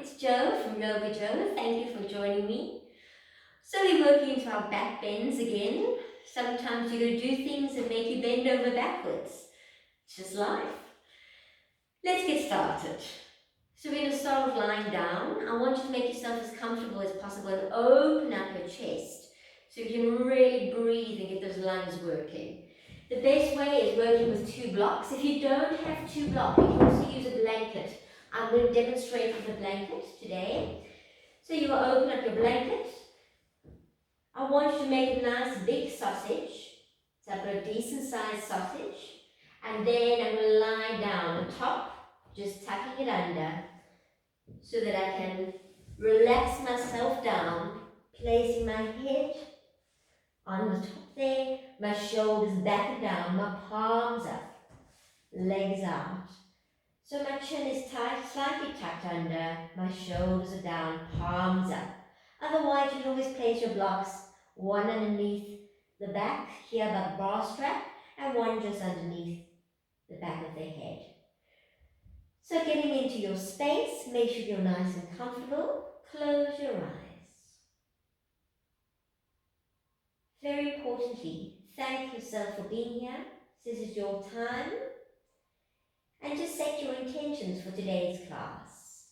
it's Jo from YogaJo. Thank you for joining me. So we're working into our back bends again. Sometimes you're going to do things that make you bend over backwards. It's just life. Let's get started. So we're going to start with lying down. I want you to make yourself as comfortable as possible and open up your chest so you can really breathe and get those lungs working. The best way is working with 2 blocks. If you don't have 2 blocks, you can also use a blanket. I'm going to demonstrate with a blanket today. So you will open up your blanket. I want you to make a nice big sausage. So I've got a decent sized sausage. And then I'm going to lie down on top, just tucking it under, so that I can relax myself down, placing my head on the top there, my shoulders back and down, my palms up, legs out. So my chin is tight, slightly tucked under, my shoulders are down, palms up. Otherwise, you can always place your blocks, one underneath the back here by the bar strap, and one just underneath the back of the head. So getting into your space, make sure you're nice and comfortable. Close your eyes. Very importantly, thank yourself for being here. This is your time. And just set your intentions for today's class.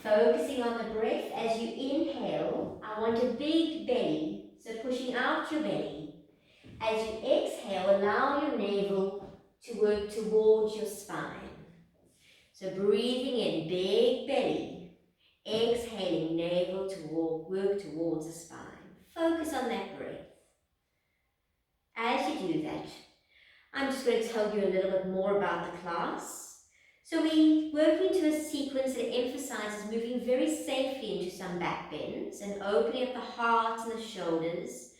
Focusing on the breath as you inhale, I want a big belly, so pushing out your belly. As you exhale, allow your navel to work towards your spine. So breathing in, big belly. Exhaling, navel to work towards the spine. Focus on that breath. As you do that, I'm just going to tell you a little bit more about the class. So we work into a sequence that emphasizes moving very safely into some back bends and opening up the heart and the shoulders,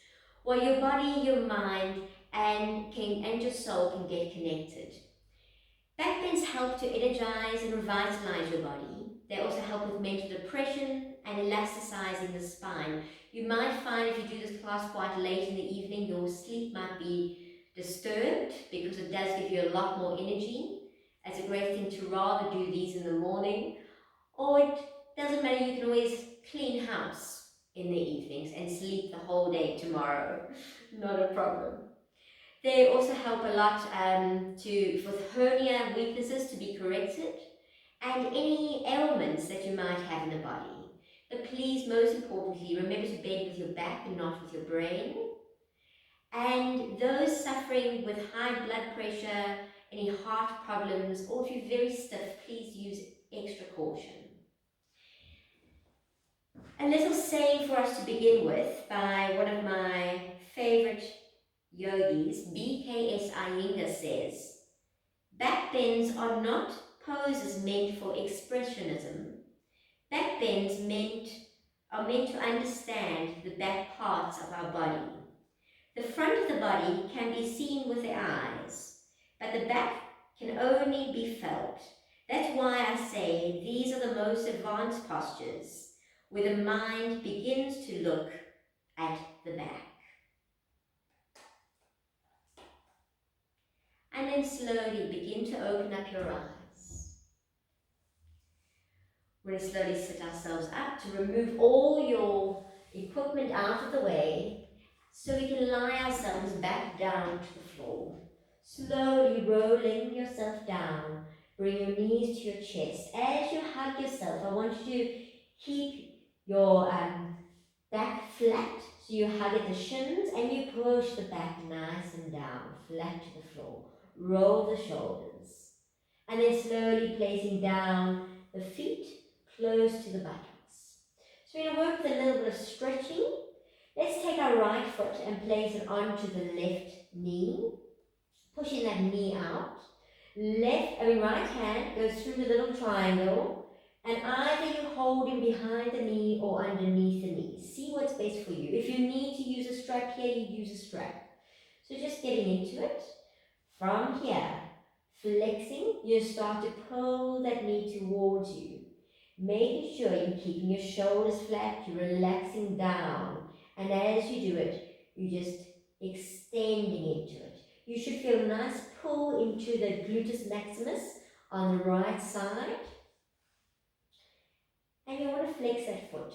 while your body, your mind, and your soul can get connected. Back bends help to energize and revitalize your body. They also help with mental depression and elasticizing the spine. You might find if you do this class quite late in the evening, your sleep might be disturbed because it does give you a lot more energy. It's a great thing to rather do these in the morning, or it doesn't matter, you can always clean house in the evenings and sleep the whole day tomorrow. Not a problem. They also help a lot with hernia weaknesses to be corrected and any ailments that you might have in the body. But please, most importantly, remember to bend with your back and not with your brain. And those suffering with high blood pressure, any heart problems, or if you're very stiff, please use extra caution. A little saying for us to begin with by one of my favorite yogis, BKS Iyengar, says, back bends are not poses meant for expressionism. Back bends are meant to understand the back parts of our body. The front of the body can be seen with the eyes, but the back can only be felt. That's why I say these are the most advanced postures, where the mind begins to look at the back. And then slowly begin to open up your eyes. We're going to slowly sit ourselves up to remove all your equipment out of the way, so we can lie ourselves back down to the floor. Slowly rolling yourself down. Bring your knees to your chest. As you hug yourself, I want you to keep your back flat. So you hug at the shins and you push the back nice and down, flat to the floor. Roll the shoulders. And then slowly placing down the feet close to the buttocks. So we're going to work with a little bit of stretching. Let's take our right foot and place it onto the left knee, pushing that knee out. Right hand goes through the little triangle, and either you're holding behind the knee or underneath the knee. See what's best for you. If you need to use a strap here, you use a strap. So just getting into it. From here, flexing, you start to pull that knee towards you. Making sure you're keeping your shoulders flat, you're relaxing down. And as you do it, you're just extending into it. You should feel a nice pull into the gluteus maximus on the right side. And you want to flex that foot.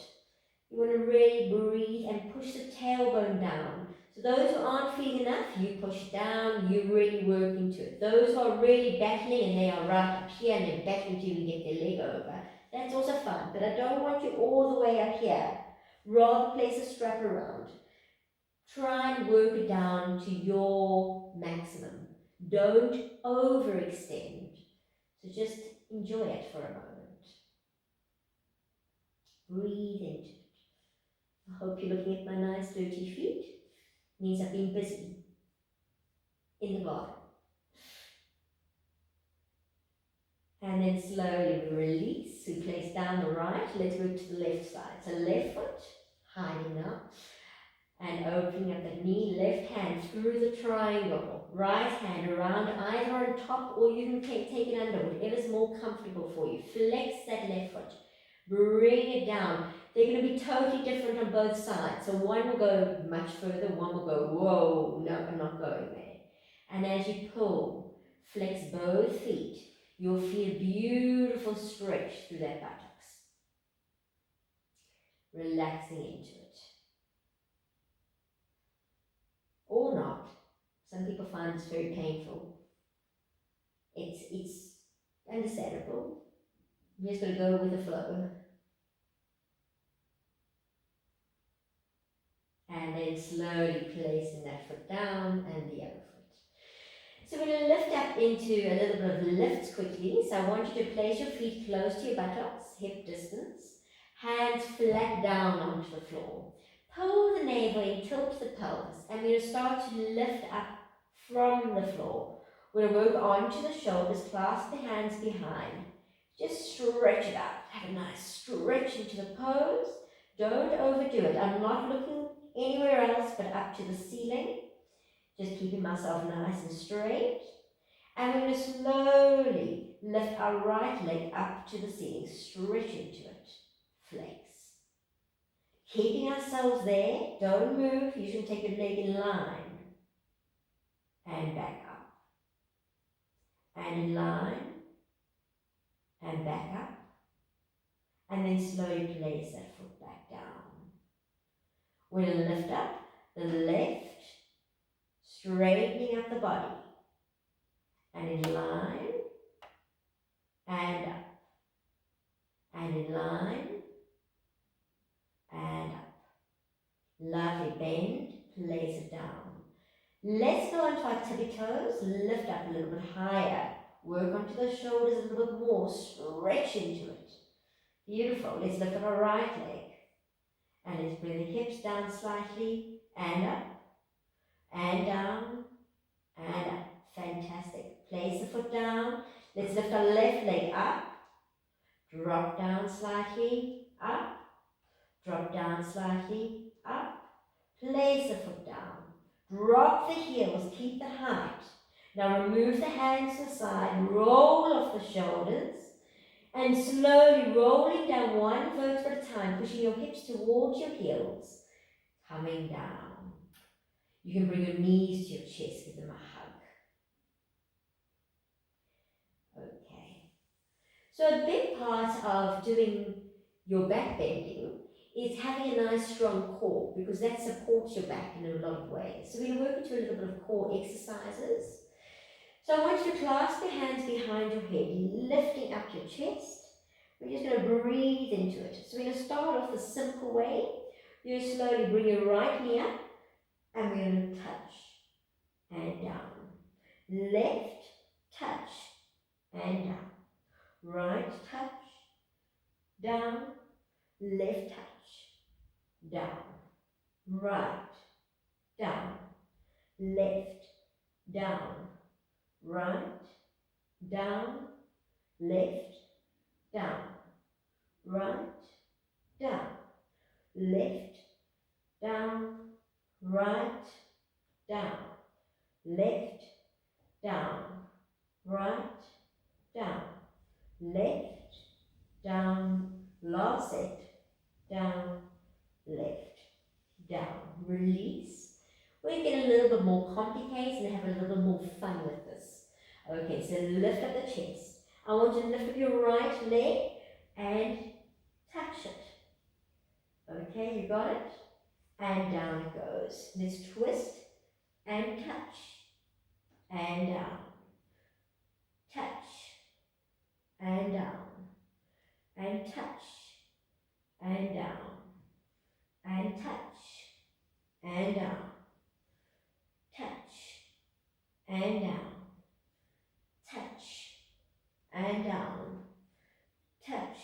You want to really breathe and push the tailbone down. So those who aren't feeling enough, you push down, you really work into it. Those who are really battling and they are right up here and they're battling to even get their leg over, that's also fun. But I don't want you all the way up here. Rather place a strap around. Try and work it down to your maximum. Don't overextend. So just enjoy it for a moment. Breathe into it. I hope you're looking at my nice dirty feet. Means I've been busy in the garden. And then slowly we release. We place down the right. Let's move to the left side. So left foot, hiding up. And opening up the knee, left hand through the triangle. Right hand around either on top or you can take it under, whatever's more comfortable for you. Flex that left foot. Bring it down. They're going to be totally different on both sides. So one will go much further, one will go, whoa, no, I'm not going there. And as you pull, flex both feet. You'll feel beautiful stretch through that buttocks. Relaxing into it. Or not. Some people find it's very painful. It's understandable. I'm just going to go with the flow. And then slowly placing that foot down and the other foot. So we're going to lift up into a little bit of lifts quickly. So I want you to place your feet close to your buttocks, hip distance. Hands flat down onto the floor. Pull the navel in, tilt the pelvis. And we're going to start to lift up from the floor. We're going to work onto the shoulders, clasp the hands behind. Just stretch it out. Have a nice stretch into the pose. Don't overdo it. I'm not looking anywhere else but up to the ceiling. Just keeping myself nice and straight. And we're going to slowly lift our right leg up to the ceiling. Stretch into it. Flex. Keeping ourselves there. Don't move. You should take your leg in line. And back up. And in line. And back up. And then slowly place that foot back down. We're going to lift up the left, straightening up the body. And in line, and up. And in line, and up. Lovely, bend, place it down. Let's go onto our tippy toes, lift up a little bit higher. Work onto the shoulders a little bit more, stretch into it. Beautiful. Let's lift up our right leg. And let's bring the hips down slightly, and up, and down, and up. Fantastic. Place the foot down. Let's lift our left leg up, drop down slightly, up, drop down slightly, up. Place the foot down. Drop the heels, keep the height. Now remove the hands to the side, roll off the shoulders, and slowly rolling down one vertebra at a time, pushing your hips towards your heels, coming down. You can bring your knees to your chest, give them a hug. Okay. So a big part of doing your back bending is having a nice strong core, because that supports your back in a lot of ways. So we're going to work into a little bit of core exercises. So I want you to clasp your hands behind your head, lifting up your chest. We're just going to breathe into it. So we're going to start off the simple way. You slowly bring your right knee up, and we're going to touch and down. Left, touch and down. Right, touch, down. Left, touch, down. Right, down. Left, down. Right, down, left, down, right, down, left, down, right, down, left, down, right, down, left, down, last set, down, left, down. Release. We get a little bit more complicated and have a little more fun with this. Okay, so lift up the chest. I want you to lift up your right leg and touch it. Okay, you got it? And down it goes. Let's twist and touch. And down. Touch. And down. And touch. And down. And touch. And down. Touch. And down. Touch. And down. Touch.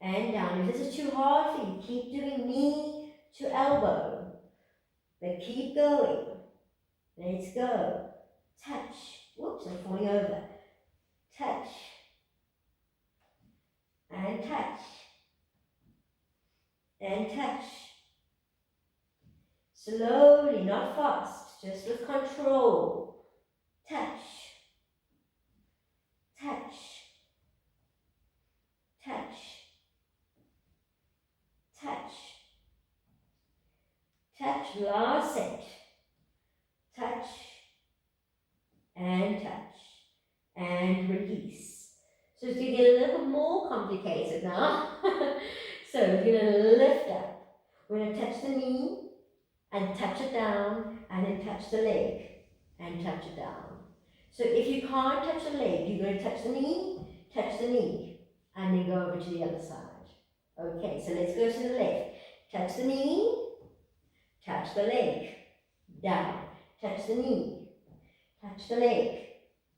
And down. If this is too hard for you, keep doing knee to elbow. But keep going. Let's go. Touch. Whoops, I'm falling over. Touch. And touch. And touch. Slowly, not fast, just with control. Touch. Touch. Touch. Touch. Touch, last set. Touch. And touch. And release. So it's going to get a little bit more complicated now. So we're going to lift up. We're going to touch the knee and touch it down, and then touch the leg and touch it down. So if you can't touch the leg, you're going to touch the knee, and then go over to the other side. Okay, so let's go to the left. Touch the knee, touch the leg, down. Touch the knee, touch the leg,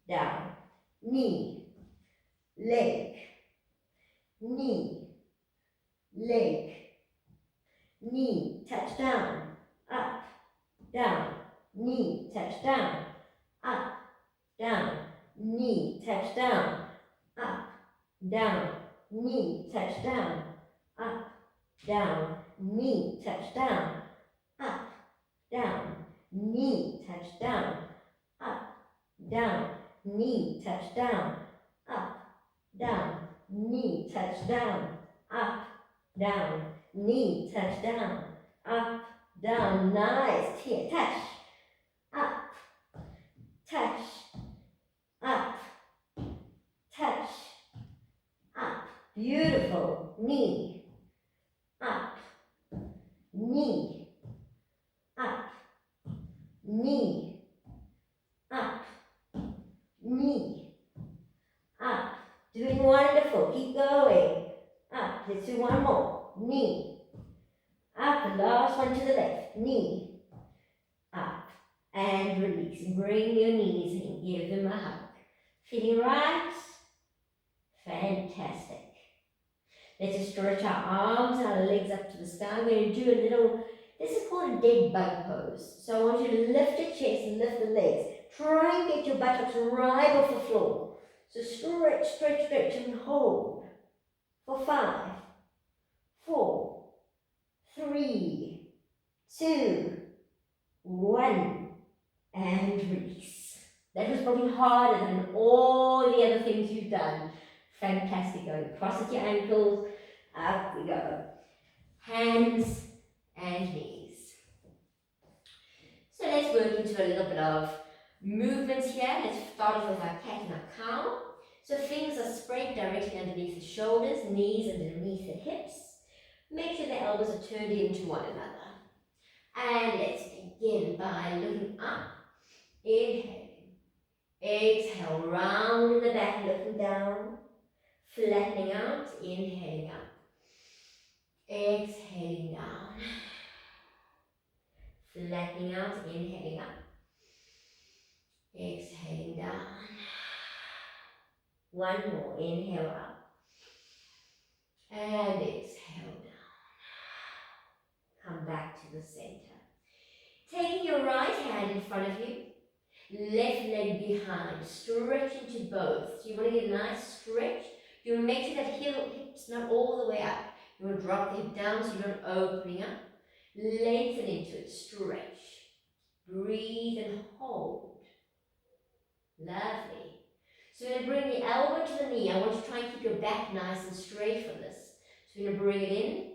down. Knee, leg, knee, leg, knee, touch down, up, down, knee, touch down, up, down, knee, touch down, up, down, knee, touch down, up, down, knee, touch down, up, down, knee, touch down, up, down, knee, touch down, up, down, knee, touch down, up, down, knee, touch down, up, down, nice, here, touch, up, touch, up, touch, up, beautiful, knee, up, knee, up, knee, up, knee, up, doing wonderful, keep going, up, let's do one more, knee, up, the last one to the left, knee, up, and release, bring your knees in, give them a hug, feeling right? Fantastic. Let's just stretch our arms and our legs up to the sky. We're going to do a little, this is called a dead bug pose. So I want you to lift your chest and lift the legs. Try and get your buttocks right off the floor. So stretch, stretch, stretch and hold for 5, 4, 3, 2, 1, and release. That was probably harder than all the other things you've done. Fantastic. Going across at your ankles, up we go. Hands and knees. So let's work into a little bit of movements here. Let's start off with our cat and our cow. So fingers are spread directly underneath the shoulders, knees underneath the hips. Make sure the elbows are turned into one another. And let's begin by looking up. Inhaling. Exhale, round in the back, looking down. Flattening out, inhaling up. Exhaling down. Flattening out, inhaling up. Exhaling down. One more, inhale up. And exhale down. Come back to the center. Taking your right hand in front of you. Left leg behind. Stretch into both. So you want to get a nice stretch. You want to make sure that hip's not all the way up. You want to drop the hip down so you're not opening up. Lengthen into it, stretch. Breathe and hold. Lovely. So we're going to bring the elbow to the knee. I want you to try and keep your back nice and straight for this. So we're going to bring it in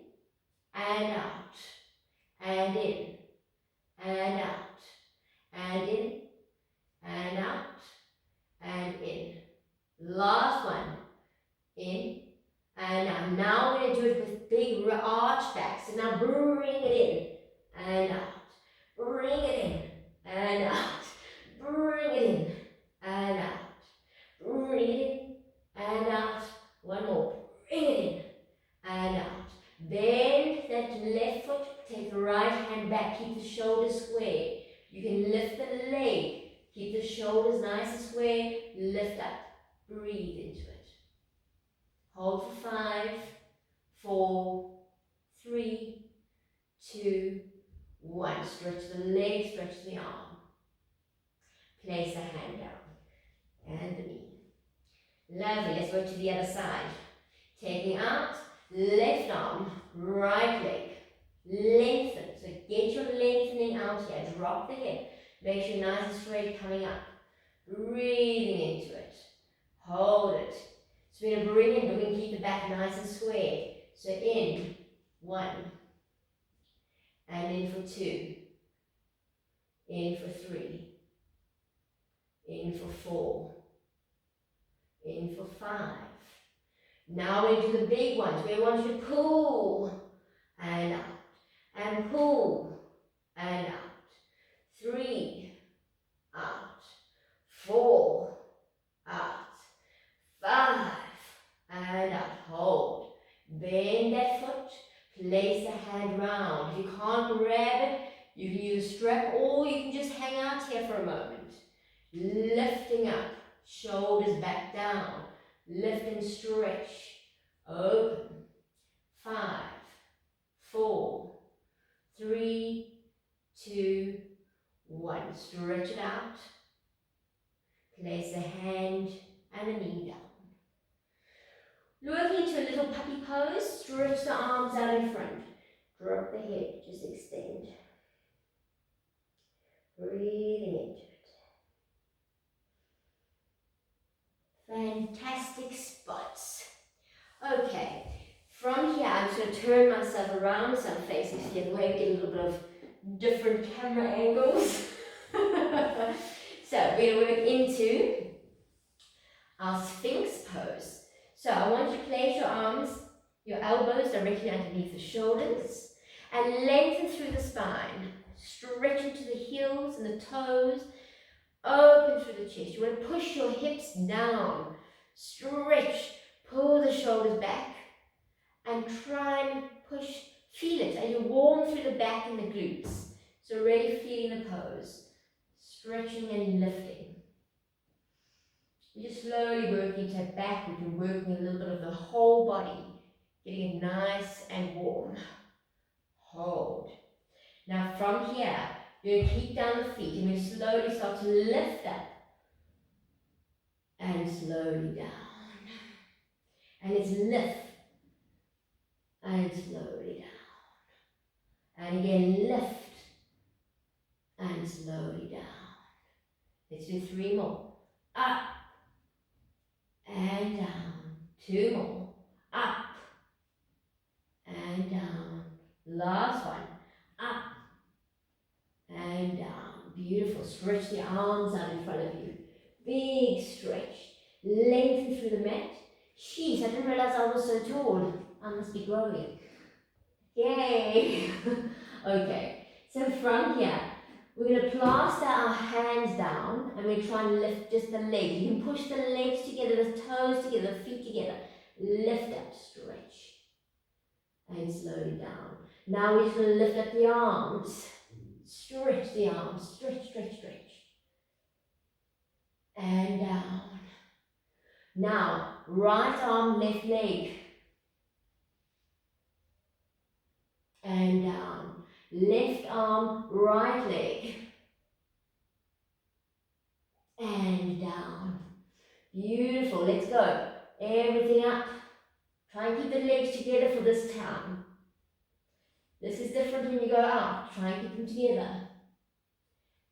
and out. And in. And out. And in. And out. And in. Last one. In and out. Now we're going to do it with big arch back. So now bring it in and out. Bring it in and out. Bring it in and out. Bring it in and out. One more. Bring it in and out. Bend that left foot. Take the right hand back. Keep the shoulders square. You can lift the leg. Keep the shoulders nice and square. Lift up. Breathe into it. Hold for 5, 4, 3, 2, 1. Stretch the leg, stretch the arm. Place the hand down and the knee. Lovely. Let's work to the other side. Taking out, left arm, right leg. Lengthen. So get your lengthening out here. Drop the hip. Make sure nice and straight coming up. Breathing into it. Hold it. So we're going to bring in, we're going to keep the back nice and square. So in, 1. And in for 2. In for 3. In for 4. In for 5. Now we do the big ones. We want you to pull and out. And pull and out. 3, out. 4, out. 5, and out. Hold. Bend that foot. Place the hand round. If you can't grab it, you can use a strap or you can just hang out here for a moment. Lifting up. Shoulders back down. Lift and stretch. Open. 5, 4, 3, 2, 1. Stretch it out. Place the hand and the knee down. Working into a little puppy pose. Stretch the arms out in front. Drop the head. Just extend. Breathing into it. Fantastic spots. Okay. From here, I'm just going to turn myself around so I'm facing the other way, get a little bit of different camera angles. So we're going to work into our Sphinx pose. So I want you to place your arms, your elbows directly underneath the shoulders and lengthen through the spine. Stretch into the heels and the toes. Open through the chest. You want to push your hips down. Stretch. Pull the shoulders back. And try and push, feel it as you warm through the back and the glutes. So really feeling the pose. Stretching and lifting. You're just slowly working to backward. You're working a little bit of the whole body. Getting it nice and warm. Hold. Now from here, you're going to keep down the feet and we slowly start to lift up. And slowly down. And it's lift. And slowly down. And again, lift. And slowly down. Let's do 3 more. Up. And down. 2 more. Up. And down. Last one. Up. And down. Beautiful. Stretch the arms out in front of you. Big stretch. Lengthen through the mat. Jeez, I didn't realize I was so tall. I must be growing. Yay! Okay, so from here, we're going to plaster our hands down and we're trying to lift just the legs. You can push the legs together, the toes together, the feet together. Lift up, stretch. And slowly down. Now we're just going to lift up the arms. Stretch the arms. Stretch, stretch, stretch. And down. Now, right arm, left leg. And down. Left arm, right leg. And down. Beautiful. Let's go. Everything up. Try and keep the legs together for this time. This is different when you go out. Try and keep them together.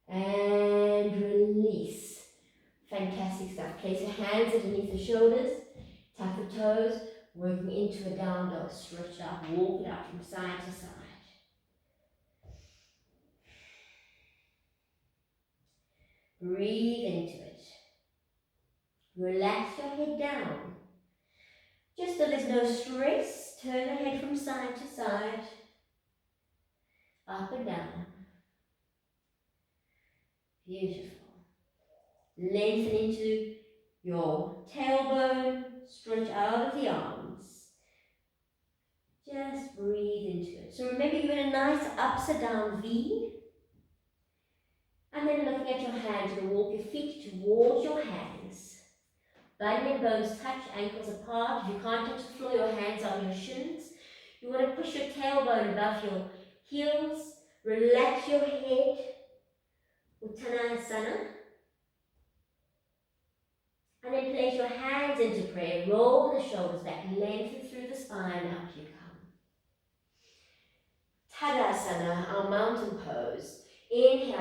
And release. Fantastic stuff. Place your hands underneath the shoulders. Tap the toes. Working into a down dog. Stretch out. Walk it out from side to side. Breathe into it. Relax your head down. Just so there's no stress, turn the head from side to side, up and down. Beautiful. Lengthen into your tailbone, stretch out of the arms. Just breathe into it. So remember you're in a nice upside down V. And then looking at your hands, you're going to walk your feet towards your hands. Button and bones touch, ankles apart. If you can't touch the floor, your hands are on your shins. You want to push your tailbone above your heels. Relax your head. Uttanasana. And then place your hands into prayer. Roll the shoulders back. Lengthen through the spine. Up you come. Tadasana, our mountain pose. Inhale.